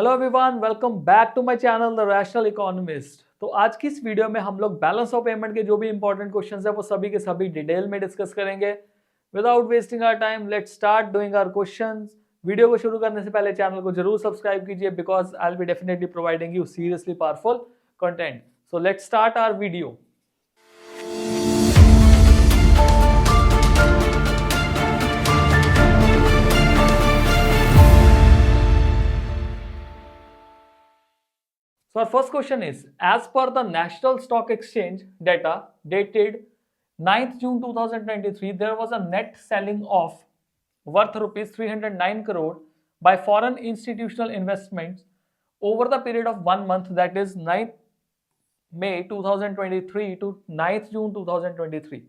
Hello everyone, welcome back to my channel the rational economist. तो आज की इस वीडियो में हम लोग बैलेंस ऑफ पेमेंट के जो भी इंपॉर्टेंट क्वेश्चंस है वो सभी के सभी डिटेल में डिस्कस करेंगे। Without wasting our time let's start doing our questions. Video को शुरू करने से पहले चैनल को जरूर सब्सक्राइब कीजिए because I will be definitely providing you seriously powerful content. So let's start our video. So our first question is, as per the National Stock Exchange data dated 9th June 2023, there was a net selling of worth rupees 309 crore by foreign institutional investments over the period of 1 month, that is 9th May 2023 to 9th June 2023.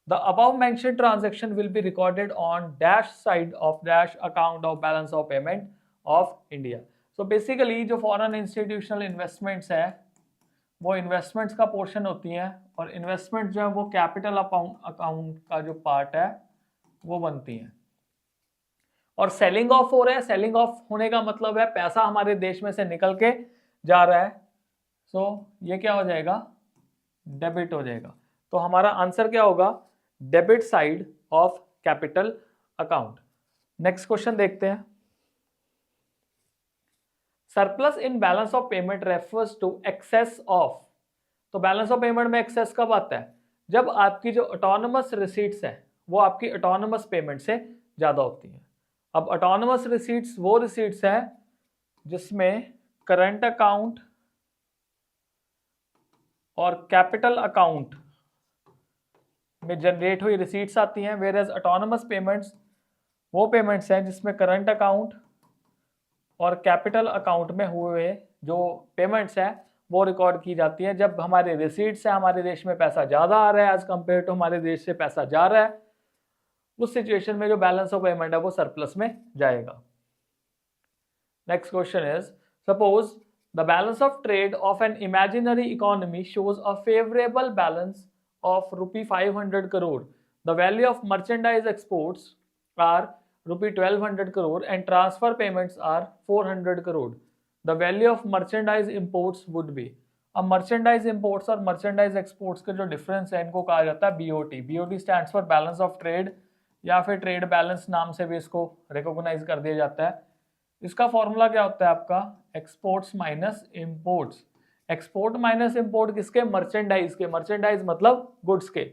The above mentioned transaction will be recorded on dash side of dash account of balance of payment of India. So basically जो foreign institutional investments है वो investments का portion होती हैं और investment जो है वो कैपिटल अकाउंट का जो पार्ट है वो बनती हैं। और सेलिंग ऑफ हो रहा है, सेलिंग ऑफ होने का मतलब है पैसा हमारे देश में से निकल के जा रहा है। सो ये क्या हो जाएगा, डेबिट हो जाएगा। तो हमारा आंसर क्या होगा, debit side of capital account. Next question देखते हैं। Surplus in balance of payment refers to excess of. तो बैलेंस ऑफ पेमेंट में एक्सेस कब आता है, जब आपकी जो ऑटोनमस रिसीट्स है वो आपकी ऑटोनमस पेमेंट से ज्यादा होती है। अब ऑटोनमस रिसीट्स वो रिसीट्स है जिसमें करंट अकाउंट और कैपिटल अकाउंट में जनरेट हुई रिसीट्स आती हैं, वेयर एज ऑटोनमस पेमेंट्स वो पेमेंट्स हैं जिसमें करंट अकाउंट और कैपिटल अकाउंट में हुए जो पेमेंट्स हैं वो रिकॉर्ड की जाती है जब हमारे रिसीट्स है, हमारे देश में पैसा ज़्यादा आ रहा है एज कम्पेयर टू हमारे देश से पैसा जा रहा है। उस सिचुएशन में जो बैलेंस ऑफ पेमेंट है वो सरप्लस में जाएगा। Next question is, suppose the balance of trade of an imaginary economy shows a favourable balance of ₹500 crore. The value of merchandise exports are ₹1200 crore and transfer payments are 400 crore. The value of merchandise imports would be। अब merchandise imports और merchandise exports के जो difference है इनको कहा जाता है BOT। BOT stands for balance of trade या फिर trade balance नाम से भी इसको recognize कर दिया जाता है। इसका फॉर्मूला क्या होता है आपका, exports minus imports। export minus import किसके, merchandise के। merchandise मतलब goods के।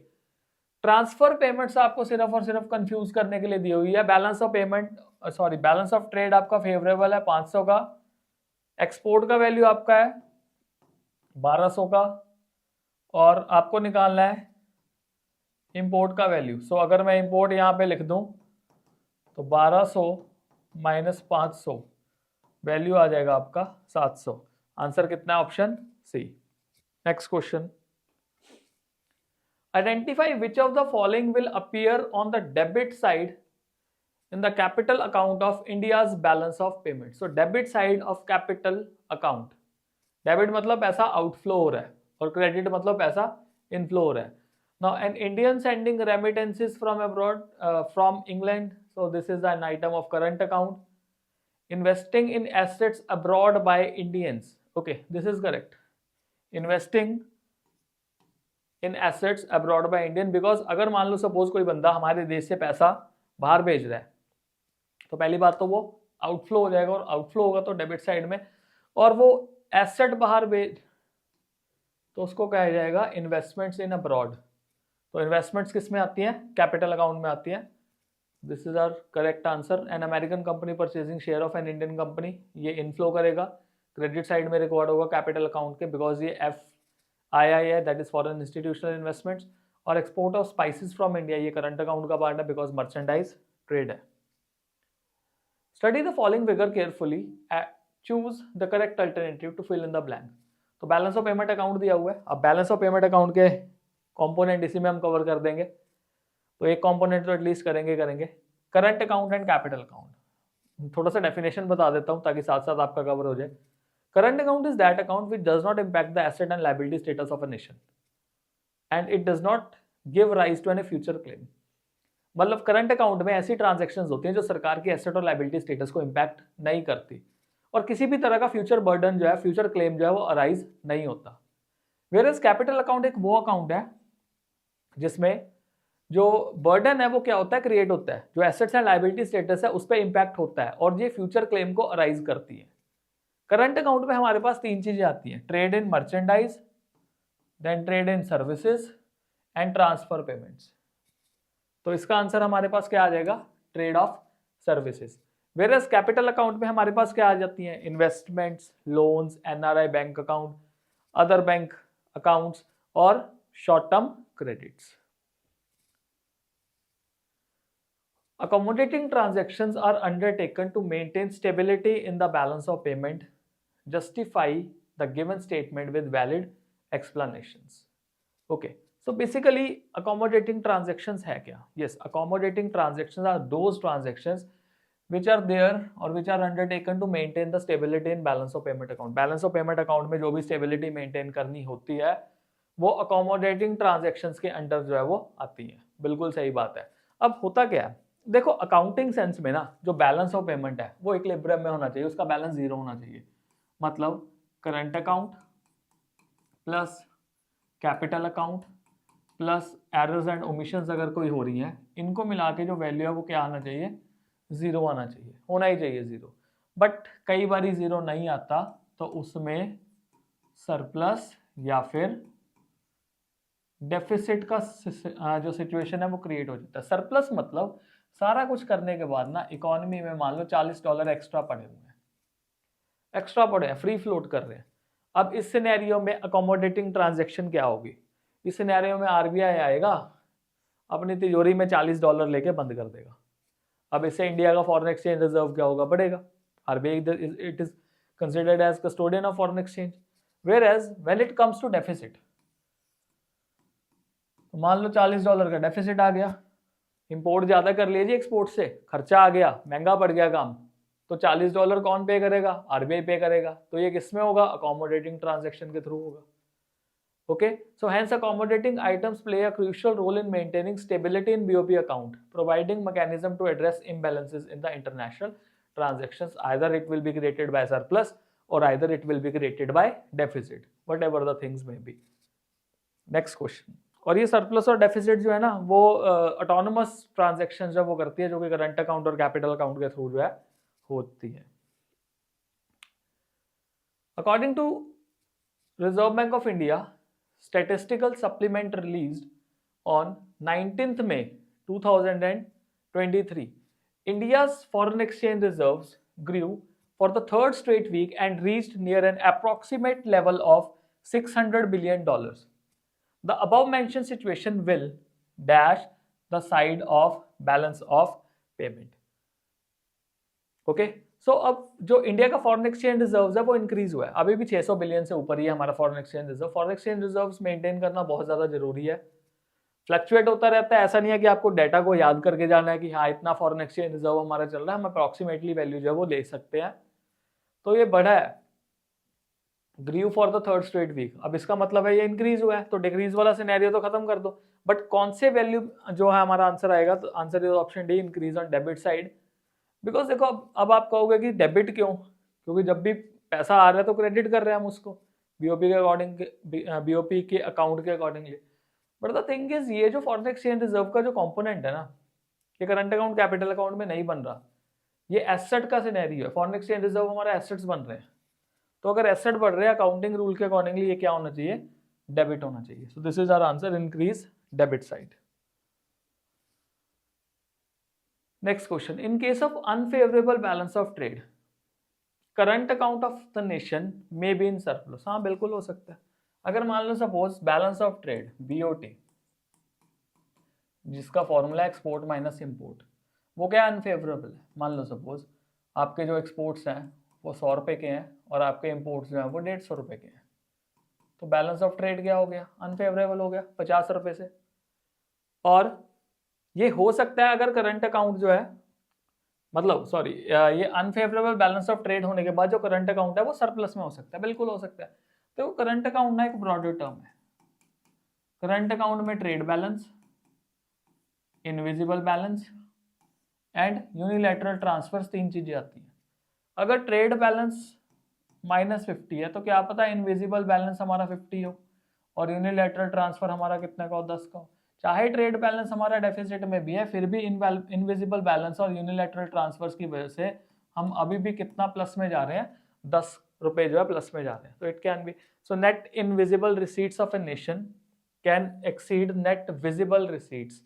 ट्रांसफर पेमेंट्स आपको सिर्फ और सिर्फ कंफ्यूज करने के लिए दी हुई है। Balance of payment balance of trade आपका फेवरेबल है 500 का, एक्सपोर्ट का वैल्यू आपका है 1200 का और आपको निकालना है इंपोर्ट का वैल्यू। सो अगर मैं इंपोर्ट यहाँ पे लिख दूं तो 1200 माइनस 500 वैल्यू आ जाएगा आपका 700। आंसर कितना है, option C. Next question, identify which of the following will appear on the debit side in the capital account of India's balance of payment। so debit side of capital account, debit मतलब पैसा outflow हो रहा है और credit मतलब पैसा inflow हो रहा है। now an Indian sending remittances from abroad from England, so this is an item of current account। investing in assets abroad by Indians, okay this is correct, investing in assets abroad by Indian. Because अगर मान लो suppose कोई बंदा हमारे देश से पैसा बाहर भेज रहा है तो पहली बात तो वो आउटफ्लो हो जाएगा और आउटफ्लो होगा तो डेबिट साइड में, और वो एसेट बाहर भेज तो उसको कहा जाएगा इन्वेस्टमेंट्स इन अब्रॉड। तो इन्वेस्टमेंट्स किस में आती हैं, कैपिटल अकाउंट में आती हैं। This is our correct answer. An American company purchasing share of an Indian company, ये इनफ्लो करेगा, क्रेडिट साइड में रिकॉर्ड होगा कैपिटल अकाउंट के, बिकॉज ये FII है, that is foreign institutional investments. और export of spices from India ये current account का पार्ट है बिकॉज मर्चेंडाइज ट्रेड है। Study the following figure carefully, choose the correct alternative to fill in the blank. तो balance of payment account दिया हुआ है, अब बैलेंस ऑफ पेमेंट अकाउंट के कंपोनेंट इसी में हम कवर कर देंगे, तो एक कंपोनेंट तो एटलीस्ट करेंगे current account and capital account. थोड़ा सा डेफिनेशन बता देता हूँ ताकि साथ साथ आपका कवर हो जाए। Current account is that account which does not impact the asset and liability status of a nation and it does not give rise to any future claim। मतलब करंट अकाउंट में ऐसी ट्रांजैक्शंस होती हैं जो सरकार की एसेट और liability status को इंपैक्ट नहीं करती और किसी भी तरह का फ्यूचर बर्डन जो है, फ्यूचर क्लेम जो है वो अराइज नहीं होता। वेयरएज कैपिटल अकाउंट एक वो अकाउंट है जिसमें जो बर्डन है वो क्या होता है, क्रिएट होता है, जो एसेट्स एंड लायबिलिटी स्टेटस है उस पर इंपैक्ट होता है और ये फ्यूचर क्लेम को अराइज करती है। करंट अकाउंट में हमारे पास तीन चीजें आती हैं, trade in merchandise, then trade in services and transfer payments. तो इसका आंसर हमारे पास क्या आ जाएगा, trade of services. Whereas capital account में हमारे पास क्या आ जाती हैं, investments, loans, NRI bank account, other bank accounts और short term credits. Accommodating transactions are undertaken to maintain stability in the balance of payment. Justify the given statement with valid explanations. Okay, so basically accommodating transactions है क्या? Yes, accommodating transactions are those transactions which are there or which are undertaken to maintain the stability in balance of payment account. Balance of payment account में जो भी stability maintain करनी होती है वो accommodating transactions के अंडर जो है वो आती है। बिल्कुल सही बात है। अब होता क्या है, देखो अकाउंटिंग सेंस में ना जो बैलेंस ऑफ पेमेंट है वो इक्विलिब्रियम में होना चाहिए, उसका बैलेंस जीरो होना चाहिए। मतलब current account plus capital account plus errors and omissions अगर कोई हो रही है, इनको मिला के जो वैल्यू है वो क्या आना चाहिए, जीरो आना चाहिए, होना ही चाहिए जीरो। बट कई बार जीरो नहीं आता तो उसमें सरप्लस या फिर डेफिसिट का जो सिचुएशन है वो क्रिएट हो जाता है। सरप्लस मतलब सारा कुछ करने के बाद ना इकोनॉमी में मान लो $40 एक्स्ट्रा पड़े हुए हैं, एक्स्ट्रा पड़े हैं, फ्री फ्लोट कर रहे हैं। अब इस सिनेरियो में अकोमोडेटिंग ट्रांजैक्शन क्या होगी, इस सिनेरियो में आरबीआई आएगा अपनी तिजोरी में $40 लेके बंद कर देगा। अब इससे इंडिया का फॉरेन एक्सचेंज रिजर्व क्या होगा, बढ़ेगा। RBI it is considered as custodian of foreign exchange. Whereas when it comes to deficit, मान लो $40 का डेफिसिट आ गया, इंपोर्ट ज्यादा कर लीजिए एक्सपोर्ट से, खर्चा आ गया, महंगा पड़ गया काम, तो $40 कौन पे करेगा, आरबीआई पे करेगा। तो ये किसमें होगा, अकोमोडेटिंग ट्रांजैक्शन के थ्रू होगा। Okay, so hence accommodating items play a crucial role in maintaining stability in BOP account, providing mechanism to address imbalances in the international transactions. Either it will be created by surplus or either it will be created by deficit, whatever the things may be. Next question. और ये surplus और deficit जो है ना वो autonomous transaction जब वो करती है जो कि करंट अकाउंट और कैपिटल अकाउंट के थ्रू जो है होती है। According to Reserve Bank of India statistical supplement released on 19th May 2023, India's foreign exchange reserves grew for the third straight week and reached near an approximate level of $600 billion. The above mentioned situation will dash the side of balance of payment. Okay, so अब जो India का foreign exchange reserves है वो increase हुआ है, अभी भी 600 billion से ऊपर ही है हमारा foreign exchange reserve. Foreign exchange reserves maintain करना बहुत ज्यादा जरूरी है, फ्लक्चुएट होता रहता है। ऐसा नहीं है कि आपको डाटा को याद करके जाना है कि हाँ इतना फॉरेन एक्सचेंज रिजर्व हमारा चल रहा है, हम अप्रॉक्सीमेटली वैल्यू जो है वो ले सकते हैं। तो ये बढ़ा है, grew for the third straight week. अब इसका मतलब है ये इंक्रीज हुआ है, तो डिक्रीज वाला सिनेरियो तो खत्म कर दो। बट कौन से वैल्यू जो है हमारा आंसर आएगा, तो answer is option D, increase on debit side. Because देखो अब आप कहोगे कि डेबिट क्यों, क्योंकि जब भी पैसा आ रहा है तो क्रेडिट कर रहे हैं हम उसको बीओपी के अकॉर्डिंग, बीओपी के अकाउंट के accordingly. But the thing is ये जो फॉरेन एक्सचेंज रिजर्व का जो कंपोनेंट है ना, ये करंट अकाउंट कैपिटल अकाउंट में नहीं बन रहा, ये एसेट का सिनेरियो है। फॉरेन एक्सचेंज रिजर्व हमारा एसेट्स बन रहे हैं, तो अगर एसेट बढ़ रहे हैं अकाउंटिंग रूल के अकॉर्डिंगली ये क्या होना चाहिए, डेबिट होना चाहिए। So this is our answer, increase debit side. Next question, in case of unfavourable balance of trade current account of the nation may be in surplus. हाँ बिल्कुल हो सकता है। अगर मान लो suppose balance of trade BOT, जिसका formula export minus import, वो क्या अनफेवरेबल है। मान लो सपोज आपके जो एक्सपोर्ट्स हैं वो 100 रुपए के हैं और आपके इंपोर्ट्स जो हैं वो 150 रुपए के हैं, तो बैलेंस ऑफ ट्रेड क्या हो गया, अनफेवरेबल हो गया 50 रुपए से। और ये हो सकता है अगर करंट अकाउंट जो है, मतलब सॉरी, ये अनफेवरेबल बैलेंस ऑफ ट्रेड होने के बाद जो करंट अकाउंट है वो सरप्लस में हो सकता है, बिल्कुल हो सकता है। तो करंट अकाउंट ना एक ब्रॉडर टर्म है। करंट अकाउंट में trade balance, invisible balance and unilateral transfers, तीन चीजें आती हैं। अगर ट्रेड बैलेंस -50 है तो क्या पता इनविजिबल बैलेंस हमारा 50 हो और यूनिलैटरल ट्रांसफर हमारा कितने का हो, 10 का हो। चाहे ट्रेड बैलेंस हमारा डेफिसिट में भी है, फिर भी इनविजिबल बैलेंस और यूनिलैटरल ट्रांसफर्स की वजह से हम अभी भी कितना प्लस में जा रहे हैं, 10 रुपए जो है प्लस में जा रहे हैं। तो it can be, so net invisible receipts of a nation can exceed net visible receipts.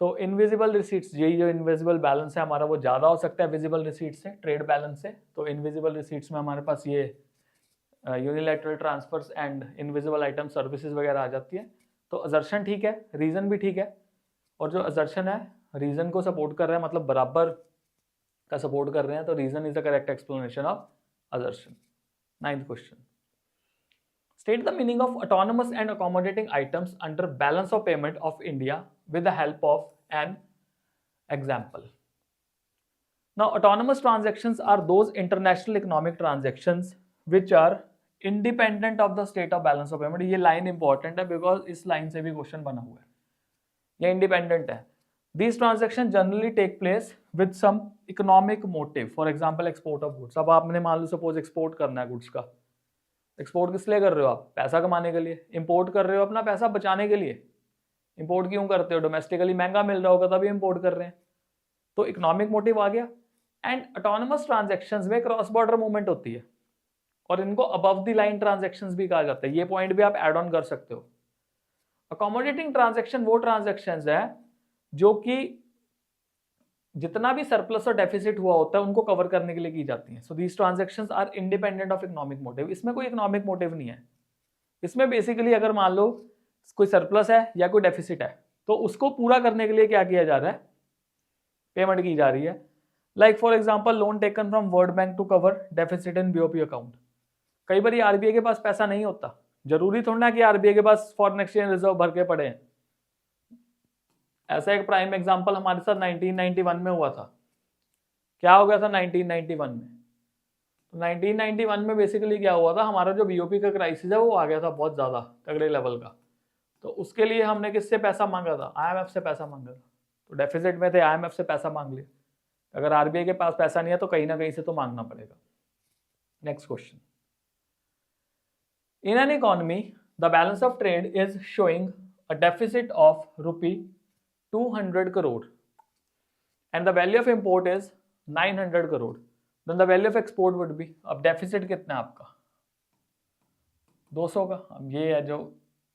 तो इनविजिबल रिसीट्स, यही जो इनविजिबल बैलेंस है हमारा, वो ज़्यादा हो सकता है विजिबल रिसीट्स से, ट्रेड बैलेंस से। तो इनविजिबल रिसीट्स में हमारे पास ये unilateral transfers and invisible item services वगैरह आ जाती है। तो असर्शन ठीक है, रीज़न भी ठीक है, और जो असर्शन है रीज़न को सपोर्ट कर रहा है, मतलब बराबर का सपोर्ट कर रहे हैं, तो reason is the correct explanation of assertion. 9th question, state the meaning of autonomous and accommodating items under balance of payment of India with the help of an example. Now, autonomous transactions are those international economic transactions which are independent of the state of balance of payment. ये line important है because इस line से भी question बना हुआ है, ये independent है। These transactions generally take place with some economic motive. For example, export of goods. अब आपने मान लो suppose export करना है goods का, एक्सपोर्ट किस लिए कर रहे हो आप, पैसा कमाने के लिए। इंपोर्ट कर रहे हो अपना पैसा बचाने के लिए। इंपोर्ट क्यों करते हो, डोमेस्टिकली महंगा मिल रहा होगा तभी इंपोर्ट कर रहे हैं, तो इकोनॉमिक मोटिव आ गया। एंड ऑटोनमस ट्रांजैक्शंस में क्रॉस बॉर्डर मूवमेंट होती है और इनको अबव द लाइन ट्रांजैक्शंस भी कहा जाता है। ये पॉइंट भी आप ऐड ऑन कर सकते हो। अकोमोडेटिंग ट्रांजैक्शन वो ट्रांजैक्शंस है जो कि जितना भी सरप्लस और डेफिसिट हुआ होता है उनको कवर करने के लिए की जाती हैं। So these transactions are independent of economic motive. इसमें कोई इकोनॉमिक मोटिव नहीं है। इसमें बेसिकली अगर मान लो कोई सरप्लस है या कोई डेफिसिट है तो उसको पूरा करने के लिए क्या किया जा रहा है, पेमेंट की जा रही है। Like for example loan taken from World Bank to cover deficit in BOP account. कई बार आरबीआई के पास पैसा नहीं होता, जरूरी थोड़ा ना कि आरबीआई के पास फॉरेन एक्सचेंज रिजर्व भर के पड़े हैं। ऐसा एक प्राइम एग्जांपल हमारे साथ 1991 में हुआ था। क्या हो गया था 1991 में, तो 1991 में बेसिकली क्या हुआ था, हमारा जो बीओपी का क्राइसिस है वो आ गया था बहुत ज़्यादा तगड़े लेवल का। तो उसके लिए हमने किससे पैसा मांगा था, आईएमएफ से पैसा मांगा था। तो डेफिसिट में थे, आईएमएफ से पैसा मांग लिया। अगर आरबीआई के पास पैसा नहीं है तो कहीं ना कहीं से तो मांगना पड़ेगा। Next question, in an economy the balance of trade is showing a deficit of ₹200 crore and the value of import is 900 crore, then the value of export would be, अब डेफिसिट कितना है आपका 200 का। अब ये है जो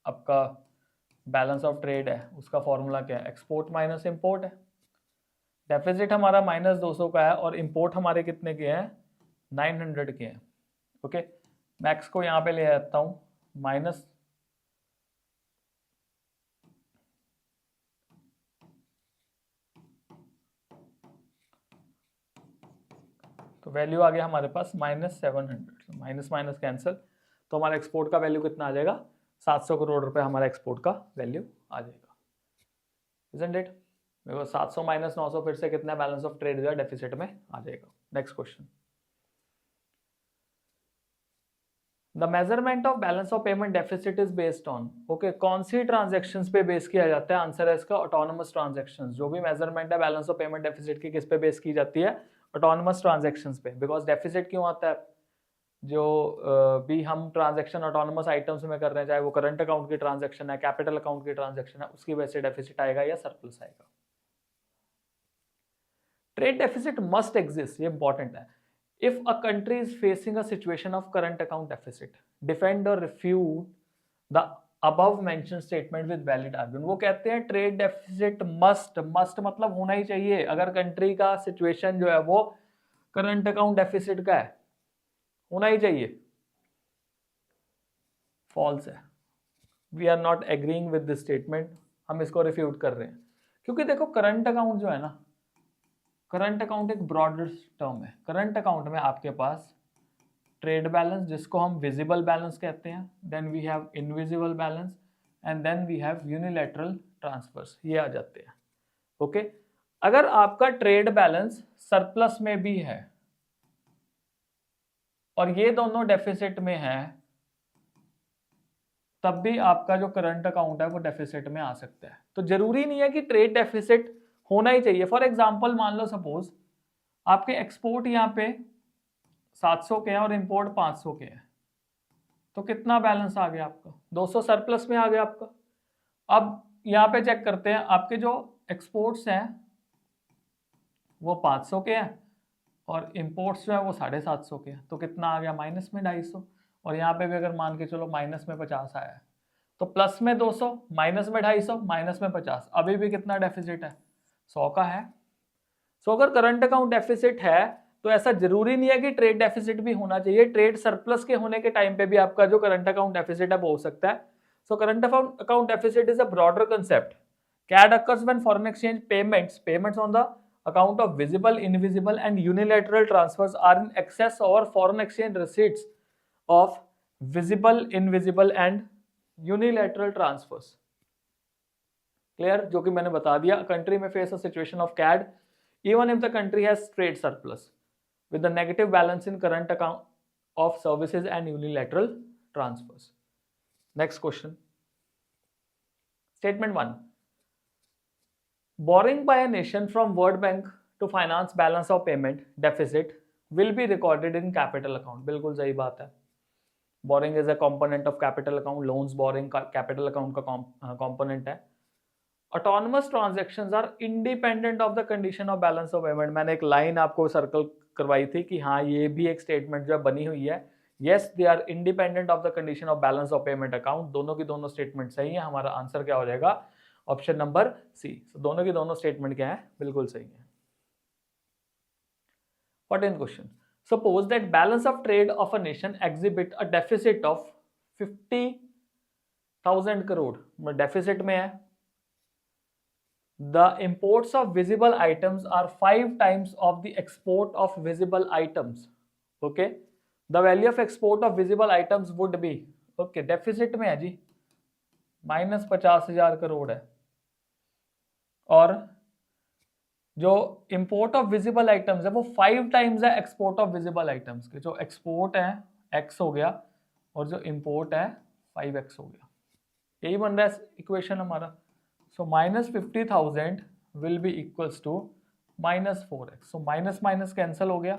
आपका बैलेंस ऑफ ट्रेड है, उसका फॉर्मूला क्या है, एक्सपोर्ट माइनस इंपोर्ट है। डेफिसिट हमारा -200 का है और इंपोर्ट हमारे कितने के हैं, 900 के हैं। ओके, मैक्स को यहाँ पे ले आता हूँ माइनस, तो वैल्यू आ गया हमारे पास -700, माइनस माइनस कैंसिल, तो हमारा एक्सपोर्ट का वैल्यू कितना आ जाएगा, 700 करोड़ रुपए हमारा एक्सपोर्ट का वैल्यू आ जाएगा। इजंट इट, देखो 700 माइनस 900 फिर से कितना बैलेंस ऑफ ट्रेड जो है डेफिसिट में आ जाएगा। Next question, the measurement of balance of payment deficit is based on, okay, कौन सी ट्रांजेक्शन्स पे बेस किया जाता है, आंसर है इसका ऑटोनोमस ट्रांजेक्शंस। जो भी मेजरमेंट है बैलेंस ऑफ पेमेंट डेफिसिट की किस पे बेस की जाती है, ऑटोनोमस ट्रांजेक्शंस पे। बिकॉज डेफिसिट क्यों आता है, जो भी हम ट्रांजेक्शन ऑटोनोमस आइटम्स में कर रहे हैं, चाहे वो करंट अकाउंट की ट्रांजेक्शन है, कैपिटल अकाउंट की ट्रांजेक्शन है, उसकी वजह से डेफिसिट आएगा या सरप्लस आएगा। ट्रेड डेफिसिट मस्ट एग्जिस्ट, ये इंपॉर्टेंट है। If a country is facing a situation of current account deficit, defend or refute the above mentioned statement with valid argument। वो कहते हैं ट्रेड डेफिसिट मस्ट मतलब होना ही चाहिए अगर कंट्री का सिचुएशन जो है वो करंट अकाउंट डेफिसिट का है, होना ही चाहिए। फॉल्स है, we are not agreeing with this statement, हम इसको रिफ्यूट कर रहे हैं। क्योंकि देखो करंट अकाउंट जो है ना, करंट अकाउंट एक ब्रॉडर टर्म है। करंट अकाउंट में आपके पास ट्रेड बैलेंस जिसको हम विजिबल बैलेंस कहते हैं, then we have invisible balance and then we have unilateral transfers, ये आ जाते हैं। ओके, अगर आपका ट्रेड बैलेंस सरप्लस में भी है और ये दोनों डेफिसिट में है, तब भी आपका जो करंट अकाउंट है वो डेफिसिट में आ सकता है। तो जरूरी नहीं है कि ट्रेड डेफिसिट होना ही चाहिए। फॉर एग्जाम्पल मान लो सपोज आपके एक्सपोर्ट यहाँ पे 700 के हैं और इंपोर्ट 500 के हैं, तो कितना बैलेंस आ गया आपका? 200 सरप्लस में आ गया आपका। अब यहाँ पे चेक करते हैं, आपके जो एक्सपोर्ट्स हैं वो 500 के हैं और इंपोर्ट्स जो है वो 750 के हैं, तो कितना आ गया? माइनस में 250। और यहाँ पे भी अगर मान के चलो माइनस में 50 आया है, तो प्लस में 200, माइनस में 250, माइनस में 50, अभी भी कितना डेफिसिट है? 100 का है। सो अगर करंट अकाउंट डेफिसिट है तो ऐसा जरूरी नहीं है कि ट्रेड डेफिसिट भी होना चाहिए। ट्रेड सरप्लस के होने के टाइम पे भी आपका जो करंट अकाउंट डेफिसिट है वो हो सकता है। So current account deficit is a broader concept. CAD occurs when foreign exchange payments on the account of visible, invisible and unilateral transfers are in excess over foreign exchange receipts of visible, invisible and unilateral transfers. Clear? जो कि मैंने बता दिया, country में face a situation of CAD even if the country has trade surplus with the negative balance in current account of services and unilateral transfers. Next question. Statement 1. Borrowing by a nation from World Bank to finance balance of payment deficit will be recorded in capital account. बिल्कुल सही बात है। Borrowing is a component of capital account. Loans borrowing capital account का component है। Autonomous transactions are independent of the condition of balance of payment. मैंने एक line आपको circle करवाई थी कि हाँ ये भी एक स्टेटमेंट जो बनी हुई है, yes they are independent of the condition of balance of payment account. दोनों की दोनों स्टेटमेंट सही है। हमारा आंसर क्या हो जाएगा? Option number C. दोनों की दोनों स्टेटमेंट क्या है? बिल्कुल सही है। 14th question. Suppose that balance of trade of a nation exhibit a deficit of 50,000 crore, deficit में है। The imports of visible items are 5 times of the export of visible items. Okay, the value of export of visible items would be, okay, deficit में है जी, -50,000 करोड़ है। और जो import of visible items है वो 5 times है export of visible items के। जो export है x हो गया और जो import है 5x हो गया। यही बन रहा है इक्वेशन हमारा। So minus 50,000 will be equals to minus 4x. So minus minus cancel हो गया।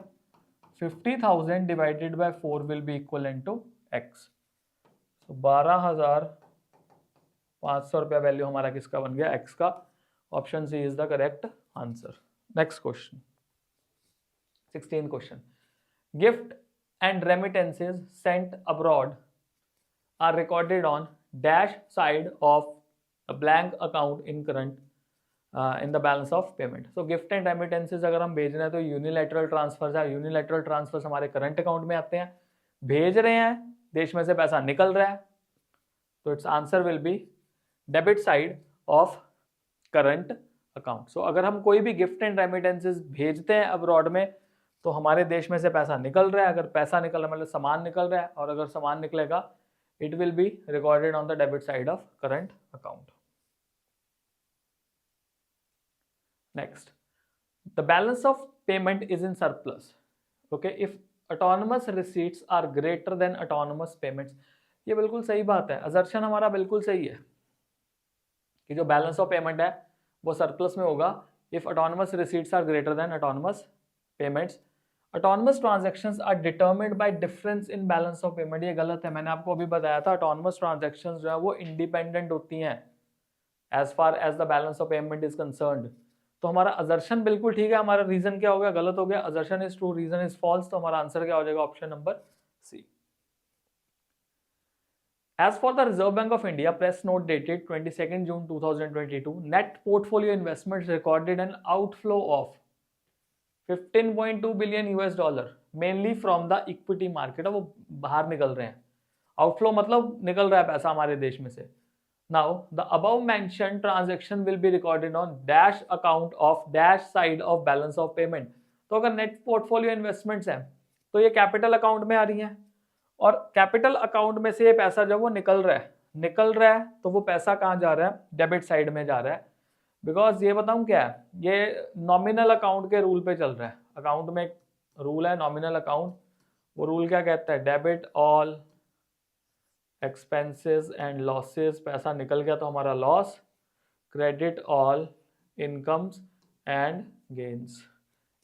50,000 divided by 4 will be equivalent to x. So 12,500 रुपया वैल्यू हमारा किसका बन गया? x का। Option C is the correct answer. Next question, 16th question. Gift and remittances sent abroad are recorded on dash side of a blank account in current in the balance of payment. So gift and remittances अगर हम भेज रहे हैं तो unilateral transverse है। Unilateral transverse हमारे current account में आते हैं। भेज रहे हैं, देश में से पैसा निकल रहा है, तो its answer will be debit side of current account. So अगर हम कोई भी गिफ्ट एंड रेमिटेंसेज भेजते हैं अब्रॉड में तो हमारे देश में से पैसा निकल रहा है। अगर पैसा निकल रहा है मतलब सामान निकल रहा है, और अगर सामान निकलेगा it will be recorded on the debit side of current account. Next, the balance of payment is in surplus. Okay, if autonomous receipts are greater than autonomous payments, ये बिल्कुल सही बात है। assertion हमारा बिल्कुल सही है कि जो balance of payment है वो surplus में होगा if autonomous receipts are greater than autonomous payments. Autonomous transactions are determined by difference in balance of payment. ये गलत है। मैंने आपको अभी बताया था autonomous transactions जो है वो independent होती हैं as far as the balance of payment is concerned. तो हमारा assertion बिल्कुल ठीक है। हमारा reason क्या हो गया? गलत हो गया। assertion is true, reason is false. तो हमारा आंसर क्या हो जाएगा? Option number C. As for the Reserve Bank of India press note dated 22nd June 2022, net portfolio investments recorded an outflow of 15.2 billion US dollar mainly from the equity market. वो बाहर निकल रहे हैं। Outflow मतलब निकल रहा है पैसा हमारे देश में से। Now the above mentioned transaction will be recorded on dash account of dash side of balance of payment. तो अगर नेट पोर्टफोलियो इन्वेस्टमेंट्स हैं तो ये कैपिटल अकाउंट में आ रही हैं, और कैपिटल अकाउंट में से ये पैसा जब वो निकल रहा है तो वो पैसा कहाँ जा रहा है? डेबिट साइड में जा रहा है। बिकॉज ये बताऊं क्या है, ये नॉमिनल अकाउंट के रूल पे चल रहा है। अकाउंट में एक रूल है नॉमिनल अकाउंट। वो रूल क्या कहता है? Debit all expenses and losses. पैसा निकल गया तो हमारा loss. Credit all incomes and gains.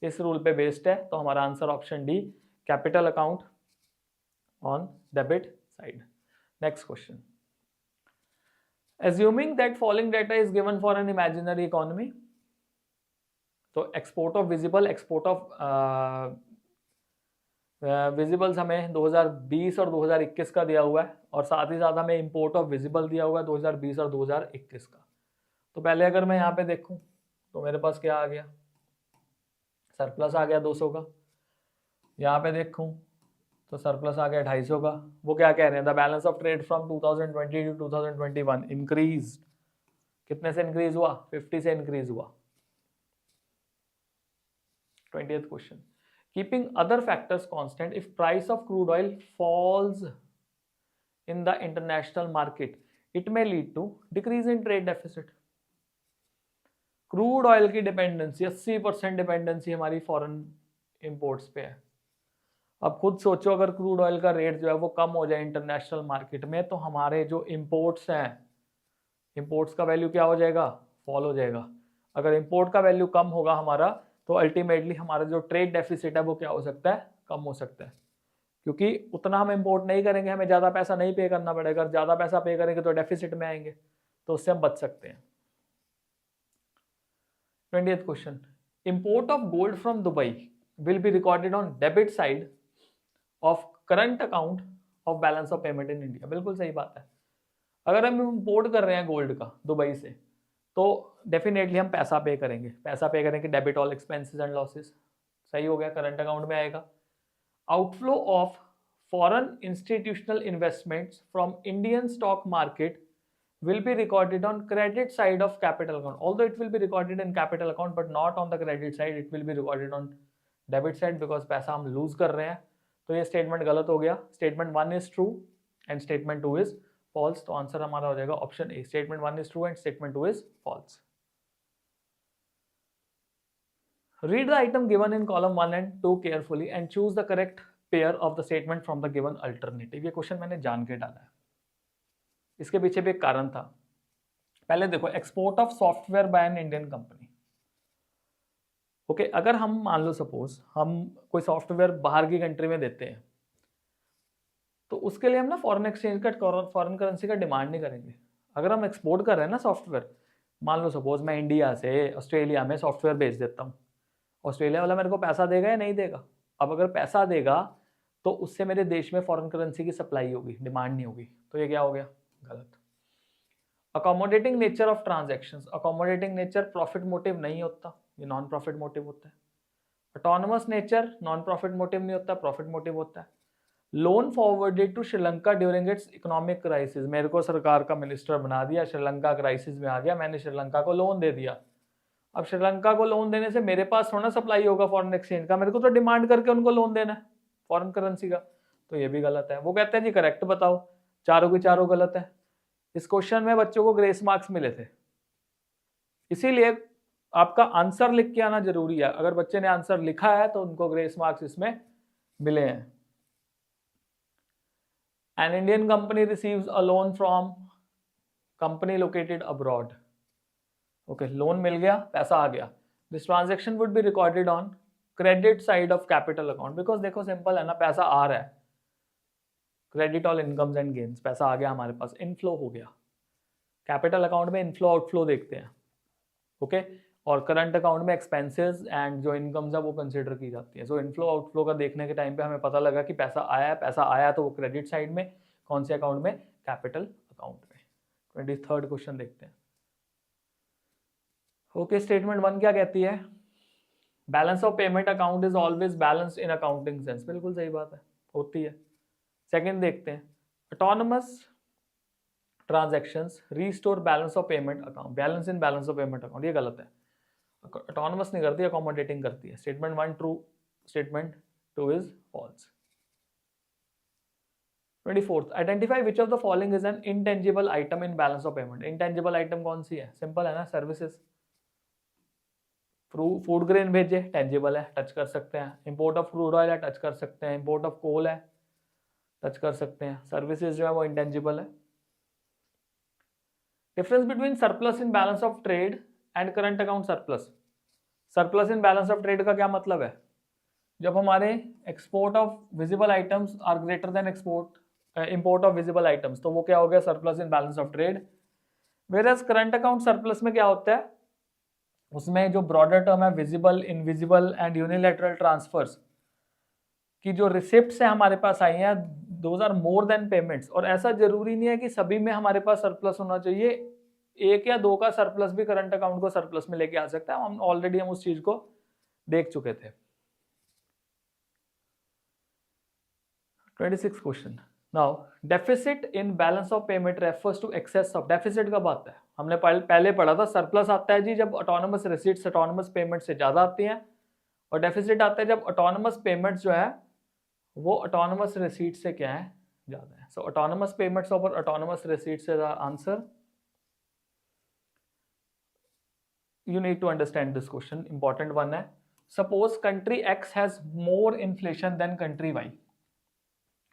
इस रूल पे बेस्ड है। तो हमारा answer option D capital account on debit side. Next question. Assuming that following data is given for an imaginary economy, तो export of visible, export of visibles हमें 2020 और 2021 का दिया हुआ है, और साथ ही साथ हमें इंपोर्ट ऑफ विजिबल दिया हुआ है 2020 और 2021 का। तो पहले अगर मैं यहाँ पे देखूँ तो मेरे पास क्या आ गया, सरप्लस आ गया 200 का। यहाँ पे देखूँ तो सरप्लस आ गया 250 का। वो क्या कह रहे हैं, the balance of trade from 2020 to 2021 increase, कितने से इंक्रीज हुआ, 50 से इंक्रीज हुआ। 20th question. Keeping other factors constant, if price of crude oil falls in the international market, it may lead to decrease in trade deficit. Crude oil की dependency 80% dependency हमारी foreign imports पे है। अब खुद सोचो, अगर crude oil का rate जो है वो कम हो जाए इंटरनेशनल मार्केट में, तो हमारे जो इंपोर्ट्स हैं, इंपोर्ट्स का वैल्यू क्या हो जाएगा, फॉल हो जाएगा। अगर इंपोर्ट का वैल्यू कम होगा हमारा, तो अल्टीमेटली हमारा जो ट्रेड डेफिसिट है वो क्या हो सकता है, कम हो सकता है, क्योंकि उतना हम इंपोर्ट नहीं करेंगे, हमें ज़्यादा पैसा नहीं पे करना पड़ेगा। अगर ज़्यादा पैसा पे करेंगे तो डेफिसिट में आएंगे, तो उससे हम बच सकते हैं। 20th question. Import of gold from Dubai will be recorded on debit side of current account of balance of payment in India. बिल्कुल सही बात है। अगर हम इंपोर्ट कर रहे हैं गोल्ड का दुबई से, तो डेफिनेटली हम पैसा पे करेंगे। पैसा पे करेंगे, debit all expenses and losses, सही हो गया, करंट अकाउंट में आएगा। Outflow of foreign institutional investments from Indian stock market will be recorded on credit side of capital account, although it will be recorded in capital account but not on the credit side, it will be recorded on debit side because पैसा हम loose कर रहे हैं। तो ये statement गलत हो गया। Statement 1 is true and statement 2 is false. तो आंसर हमारा हो जाएगा option A, statement 1 is true and statement 2 is false. Read the item given in column 1 and 2 carefully and choose the correct pair of the statement from the given alternative। ये question मैंने जान के डाला है, इसके पीछे भी एक कारण था। पहले देखो, export of software by an Indian company. Okay, अगर हम मान लो सपोज हम कोई सॉफ्टवेयर बाहर की कंट्री में देते हैं, तो उसके लिए हम ना फॉरेन एक्सचेंज का, फॉरेन करेंसी का डिमांड नहीं करेंगे। अगर हम एक्सपोर्ट कर रहे हैं ना सॉफ्टवेयर, मान लो सपोज मैं इंडिया से ऑस्ट्रेलिया में सॉफ्टवेयर भेज देता हूँ, ऑस्ट्रेलिया वाला मेरे को पैसा देगा या नहीं देगा? अब अगर पैसा देगा तो उससे मेरे देश में फॉरेन करेंसी की सप्लाई होगी, डिमांड नहीं होगी। तो ये क्या हो गया, गलत। Accommodating nature of transactions, accommodating nature profit motive नहीं होता, ये नॉन प्रॉफिट मोटिव होता है। Autonomous nature non profit motive नहीं होता, प्रॉफिट मोटिव होता है। Loan forwarded to Sri Lanka during its economic crisis, मेरे को सरकार का मिनिस्टर बना दिया, श्रीलंका क्राइसिस में आ गया, मैंने श्रीलंका को लोन दे दिया। अब श्रीलंका को लोन देने से मेरे पास थोड़ा सप्लाई होगा फॉरेन एक्सचेंज का, मेरे को तो डिमांड करके उनको लोन देना है फॉरेन करेंसी का। तो ये भी गलत है। वो कहते हैं जी करेक्ट बताओ, चारों की चारों गलत है। इस क्वेश्चन में बच्चों को ग्रेस मार्क्स मिले थे, इसीलिए आपका आंसर लिख के आना जरूरी है। अगर बच्चे ने आंसर लिखा है तो उनको ग्रेस मार्क्स इसमें मिले हैं। An Indian company receives a loan from company located abroad. Okay, loan मिल गया, पैसा आ गया। This transaction would be recorded on credit side of capital account because देखो सिंपल है ना, पैसा आ रहा है, credit all incomes and gains, पैसा आ गया हमारे पास, इनफ्लो हो गया। कैपिटल अकाउंट में इनफ्लो आउटफ्लो देखते हैं, ओके, और करंट अकाउंट में एक्सपेंसेस एंड जो इनकम्स है वो कंसिडर की जाती है। सो इनफ्लो आउटफ्लो का देखने के टाइम पे हमें पता लगा कि पैसा आया तो वो क्रेडिट साइड में, कौन से अकाउंट में, कैपिटल अकाउंट में। 23rd क्वेश्चन देखते हैं। ओके, स्टेटमेंट 1 क्या कहती है, balance of payment account is always balanced in accounting sense, बिल्कुल सही बात है, होती है। सेकंड देखते हैं, autonomous transactions restore balance of payment account, balance in balance of payment account, ये गलत है। ऑटोनमस नहीं करती, अकोमोडेटिंग करती है। Statement 1 true, statement 2 is false. 24th, identify which of the following is an intangible item in balance of payment. Intangible item कौन सी है, simple है ना, सर्विसेज। फूड ग्रेन भेजे, टेंजिबल है, टच कर सकते हैं। इंपोर्ट ऑफ क्रूड ऑयल है, टच कर सकते हैं। इंपोर्ट ऑफ कोल है, टच कर सकते हैं। सर्विसेज जो है वो इंटेंजिबल है। Difference between surplus in balance of trade and current account surplus. Surplus in balance of trade का क्या मतलब है, जब हमारे export of visible items are greater than import of visible items, तो वो क्या हो गया, surplus in balance of trade. Whereas current account surplus में क्या होता है, उसमें जो ब्रॉडर टर्म है visible, invisible and unilateral transfers की जो रिसिप्ट्स है हमारे पास आई हैं, those are more than payments. और ऐसा जरूरी नहीं है कि सभी में हमारे पास सरप्लस होना चाहिए, एक या दो का सरप्लस भी करंट अकाउंट को सरप्लस में लेके आ सकता है। हम ऑलरेडी उस चीज को देख चुके थे। 26 question. Now deficit in balance of payment refers to excess of. Deficit कब आता है, हमने पहले पढ़ा था, सरप्लस आता है जी जब ऑटोनोमस रिसीट्स ऑटोनोमस पेमेंट से ज्यादा आती हैं, और डेफिसिट आता है जब ऑटोनोमस पेमेंट्स जो है वो ऑटोनोमस रिसीट से क्या है, ज्यादा है। So autonomous payments over autonomous receipts is the answer. You need to understand this question, important one है। Suppose country X has more inflation than country Y.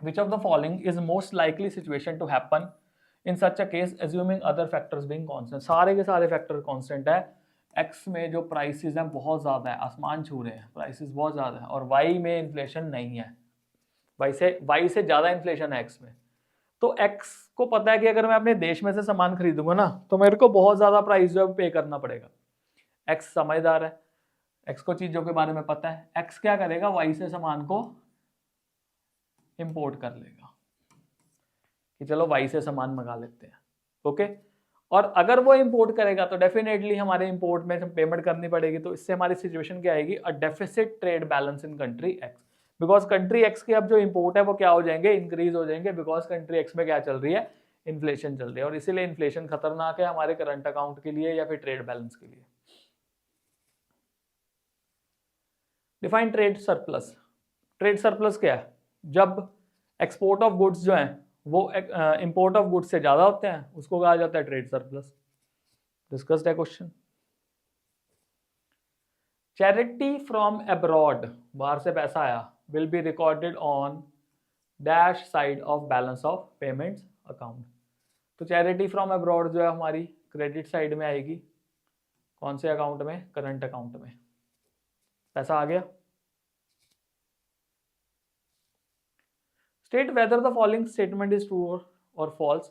Which of the following is most likely situation to happen in such a case, assuming other factors being constant? सारे के सारे factor constant है। X में जो prices हैं बहुत ज़्यादा है, आसमान छू रहे हैं, प्राइसेस बहुत ज़्यादा है, और Y में इन्फ्लेशन नहीं है, Y से ज़्यादा इन्फ्लेशन है X में। तो X को पता है कि अगर मैं अपने देश में से सामान खरीदूंगा ना, तो मेरे को बहुत ज़्यादा प्राइस जो है पे करना पड़ेगा। X समझदार है, X को चीजों के बारे में पता है, X क्या करेगा, Y से सामान को इंपोर्ट कर लेगा कि चलो Y से सामान मंगा लेते हैं, ओके। और अगर वो इंपोर्ट करेगा तो डेफिनेटली हमारे इंपोर्ट में पेमेंट करनी पड़ेगी। तो इससे हमारी सिचुएशन क्या आएगी, अ deficit trade balance in country X, because country X के अब जो इंपोर्ट है वो क्या हो जाएंगे, इंक्रीज हो जाएंगे, बिकॉज कंट्री X में क्या चल रही है, इन्फ्लेशन चल रही है, और इसीलिए इन्फ्लेशन खतरनाक है हमारे करंट अकाउंट के लिए या फिर ट्रेड बैलेंस के लिए। Define trade surplus. Trade surplus क्या है, जब एक्सपोर्ट ऑफ गुड्स जो हैं वो इंपोर्ट ऑफ गुड्स से ज्यादा होते हैं, उसको कहा जाता है ट्रेड सरप्लस। डिस्कस्ड है क्वेश्चन। चैरिटी फ्रॉम अब्रॉड, बाहर से पैसा आया, will be recorded on dash side of balance of payments account. तो चैरिटी फ्रॉम अब्रॉड जो है हमारी क्रेडिट साइड में आएगी, कौन से अकाउंट में, करंट अकाउंट में पैसा आ गया। State whether the following statement is true or false.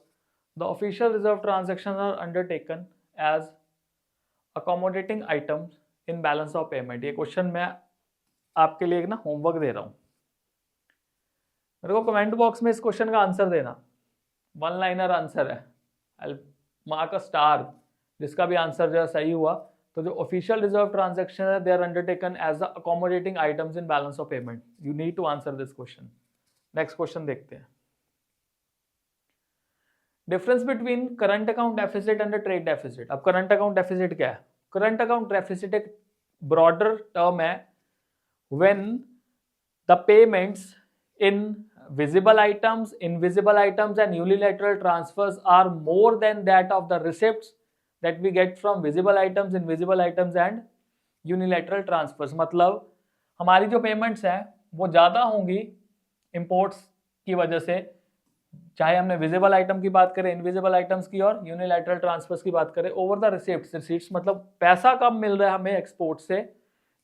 The official reserve transactions are undertaken as accommodating items in balance of payment. ये क्वेश्चन मैं आपके लिए एक ना होमवर्क दे रहा हूं, मेरे को कमेंट बॉक्स में इस क्वेश्चन का आंसर देना, वन लाइनर आंसर है, आई मार्क अ स्टार जिसका भी आंसर जो है सही हुआ। तो जो ऑफिशियल रिजर्व ट्रांजैक्शन है they are undertaken as the accommodating items in balance of payment. You need to answer this question. Next question देखते हैं। Difference between current account deficit and trade deficit. अब करंट अकाउंट डेफिसिट क्या है, current account deficit एक broader term है when the payments in visible items, invisible items and unilateral transfers are more than that of the receipts that we get from visible items, invisible items and unilateral transfers। मतलब हमारी जो payments हैं वो ज़्यादा होंगी imports की वजह से, चाहे हमने विजिबल आइटम की बात करें, इनविजिबल आइटम्स की और यूनिलैटरल ट्रांसफर्स की बात करें, ओवर द रिसिप्ट्स। रिसिप्ट्स मतलब पैसा कम मिल रहा है हमें एक्सपोर्ट से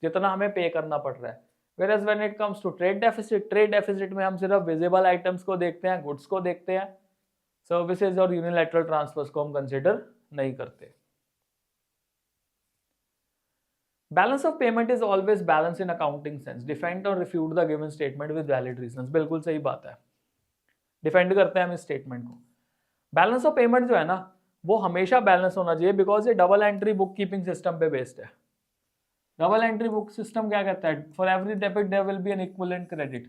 जितना हमें पे करना पड़ रहा है। Whereas when it comes to trade deficit में हम सिर्फ विजिबल आइटम्स को देखते हैं, गुड्स को देखते हैं, सर्विसेज और यूनिलैटरल ट्रांसफर्स को हम कंसिडर नहीं करते। Balance of payment is always balance in accounting sense, defend और refute the given statement with valid reasons. बिल्कुल सही बात है, डिफेंड करते हैं हम इस स्टेटमेंट को। बैलेंस ऑफ पेमेंट जो है ना वो हमेशा बैलेंस होना चाहिए, बिकॉज ये double entry book keeping system पे बेस्ड है। डबल एंट्री बुक सिस्टम क्या कहता है, for every debit there will be an equivalent credit.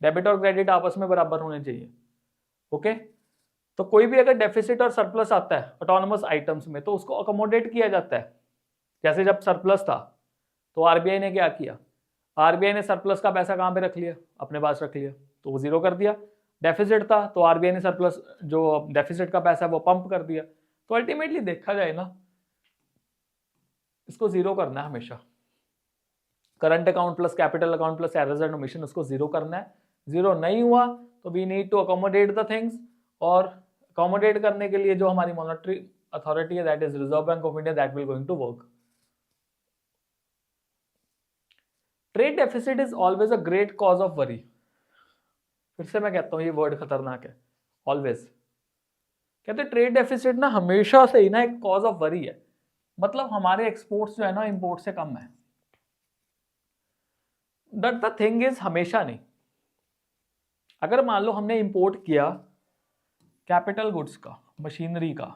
Debit और क्रेडिट आपस में बराबर होने चाहिए, ओके। तो कोई भी अगर डेफिसिट और सरप्लस आता है ऑटोनोमस आइटम्स में तो उसको अकोमोडेट किया जाता है। जैसे जब सरप्लस था तो आरबीआई ने क्या किया, आरबीआई ने सरप्लस का पैसा कहाँ पे रख लिया, अपने पास रख लिया, तो वो जीरो कर दिया। डेफिसिट था तो आरबीआई ने सरप्लस जो डेफिसिट का पैसा वो पंप कर दिया। तो अल्टीमेटली देखा जाए ना इसको जीरो करना है हमेशा। Current account plus capital account plus errors and omission उसको जीरो करना है। जीरो नहीं हुआ तो we need to accommodate the things, और अकोमोडेट करने के लिए जो हमारी मॉनेटरी अथॉरिटी है that is Reserve Bank of India, that will going to work. Trade deficit is always a great cause of worry. फिर से मैं कहता हूँ ये वर्ड खतरनाक है, ऑलवेज। कहते ट्रेड डेफिसिट ना हमेशा से ही ना एक कॉज ऑफ वरी है, मतलब हमारे एक्सपोर्ट्स जो है ना इंपोर्ट से कम है। बट द थिंग इज हमेशा नहीं। अगर मान लो हमने इंपोर्ट किया कैपिटल गुड्स का, मशीनरी का,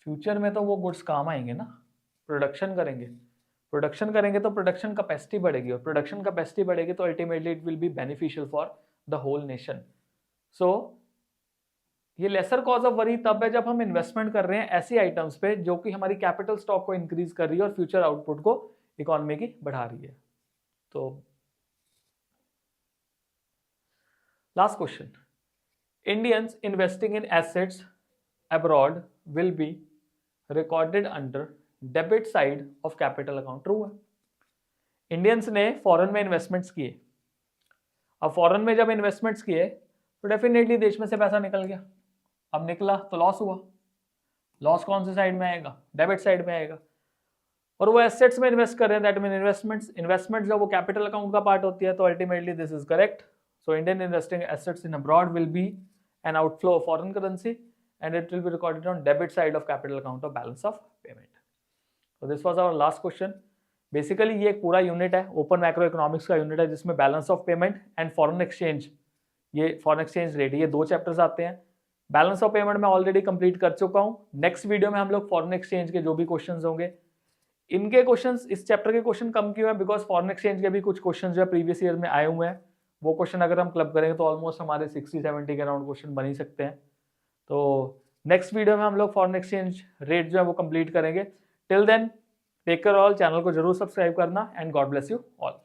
फ्यूचर में तो वो गुड्स काम आएंगे ना, प्रोडक्शन करेंगे, प्रोडक्शन करेंगे तो प्रोडक्शन कैपेसिटी बढ़ेगी, और प्रोडक्शन कैपेसिटी बढ़ेगी तो ultimately it will be beneficial for the whole nation. So ये लेसर कॉज ऑफ वरी तब है जब हम इन्वेस्टमेंट कर रहे हैं ऐसी आइटम्स पे जो कि हमारी कैपिटल स्टॉक को इंक्रीज कर रही है और फ्यूचर आउटपुट को इकोनॉमी की बढ़ा रही है। तो last question, Indians investing in assets abroad will be recorded under debit side of capital account. True है, इंडियंस ने फॉरेन में इन्वेस्टमेंट्स किए, अब फॉरेन में जब इन्वेस्टमेंट्स किए तो डेफिनेटली देश में से पैसा निकल गया, अब निकला तो लॉस हुआ, लॉस कौन से साइड में आएगा, डेबिट साइड में आएगा। और वो एसेट्स में इन्वेस्ट कर रहे हैं, दैट मीन इन्वेस्टमेंट जब वो कैपिटल अकाउंट का पार्ट होती है तो ultimately this is correct. So Indian investing assets in abroad will be an outflow of foreign currency and it will be recorded on debit side of capital account of balance of payment. तो this was our last question. Basically ये एक पूरा unit है, open macro economics का unit है, जिसमें balance of payment and foreign exchange, ये foreign exchange rate, ये दो चैप्टर्स आते हैं। बैलेंस ऑफ पेमेंट मैं ऑलरेडी कंप्लीट कर चुका हूँ। नेक्स्ट वीडियो में हम लोग फॉरेन एक्सचेंज के जो भी क्वेश्चंस होंगे, इनके क्वेश्चंस, इस चैप्टर के क्वेश्चन कम क्यों है, बिकॉज फॉरेन एक्सचेंज के भी कुछ क्वेश्चन जो है प्रीवियस ईयर में आए हुए हैं, वो क्वेश्चन अगर हम क्लब करेंगे तो ऑलमोस्ट हमारे 60-70 के अराउंड क्वेश्चन बन ही सकते हैं। तो नेक्स्ट वीडियो में हम लोग फॉरेन एक्सचेंज रेट जो है वो कंप्लीट करेंगे। Till then take care all, channel को जरूर सब्सक्राइब करना and God bless you all.